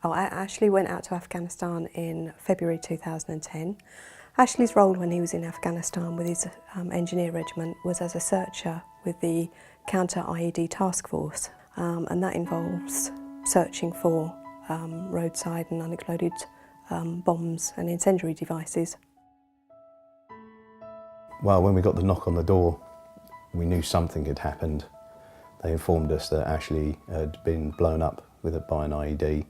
Ashley went out to Afghanistan in February 2010. Ashley's role when he was in Afghanistan with his engineer regiment was as a searcher with the Counter-IED Task Force, and that involves searching for roadside and unexploded bombs and incendiary devices. Well, when we got the knock on the door, we knew something had happened. They informed us that Ashley had been blown up by an IED.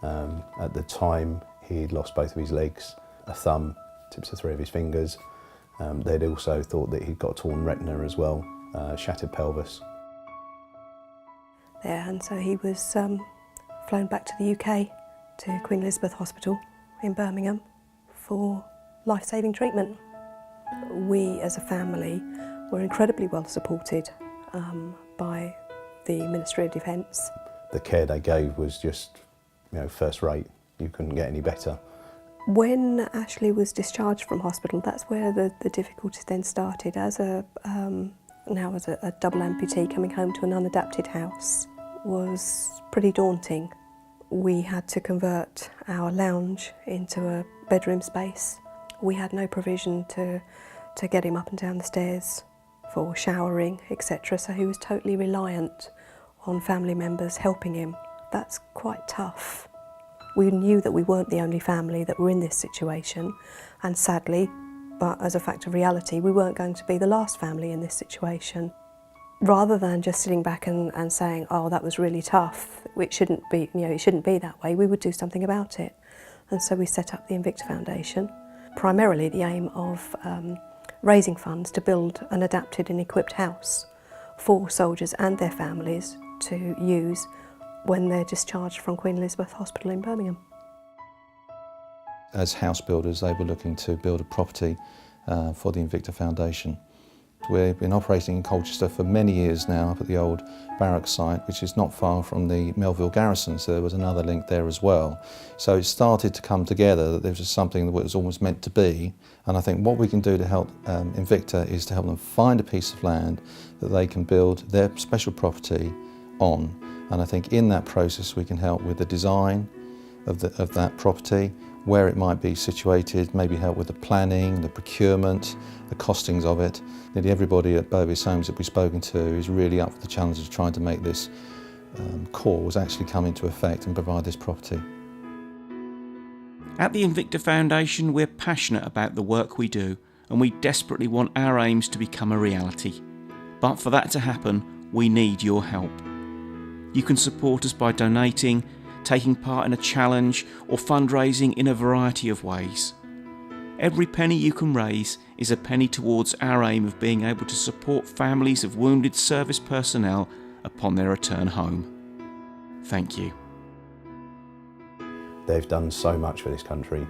At the time, he'd lost both of his legs, a thumb, tips of 3 of his fingers. They'd also thought that he'd got a torn retina as well, shattered pelvis. Yeah, and so he was flown back to the UK, to Queen Elizabeth Hospital in Birmingham for life-saving treatment. We as a family were incredibly well supported by the Ministry of Defence. The care they gave was just, first rate. You couldn't get any better. When Ashley was discharged from hospital, that's where the difficulties then started. As a double amputee coming home to an unadapted house was pretty daunting. We had to convert our lounge into a bedroom space. We had no provision to get him up and down the stairs for showering, etc. So he was totally reliant on family members helping him. That's quite tough. We knew that we weren't the only family that were in this situation, and sadly, but as a fact of reality, we weren't going to be the last family in this situation. Rather than just sitting back and saying, oh, that was really tough, it shouldn't be that way, we would do something about it. And so we set up the Invicta Foundation, primarily the aim of raising funds to build an adapted and equipped house for soldiers and their families to use when they're discharged from Queen Elizabeth Hospital in Birmingham. As house builders, they were looking to build a property for the Invicta Foundation. We've been operating in Colchester for many years now, up at the old barracks site, which is not far from the Melville Garrison, so there was another link there as well. So it started to come together that there was something that was almost meant to be, and I think what we can do to help Invicta is to help them find a piece of land that they can build their special property on, and I think in that process we can help with the design of that property, where it might be situated, maybe help with the planning, the procurement, the costings of it. Nearly everybody at Bovis Homes that we've spoken to is really up for the challenge of trying to make this cause actually come into effect and provide this property. At the Invicta Foundation, we're passionate about the work we do, and we desperately want our aims to become a reality. But for that to happen, we need your help. You can support us by donating, taking part in a challenge, or fundraising in a variety of ways. Every penny you can raise is a penny towards our aim of being able to support families of wounded service personnel upon their return home. Thank you. They've done so much for this country.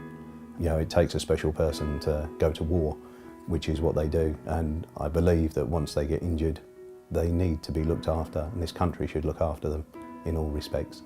It takes a special person to go to war, which is what they do, and I believe that once they get injured, they need to be looked after, and this country should look after them in all respects.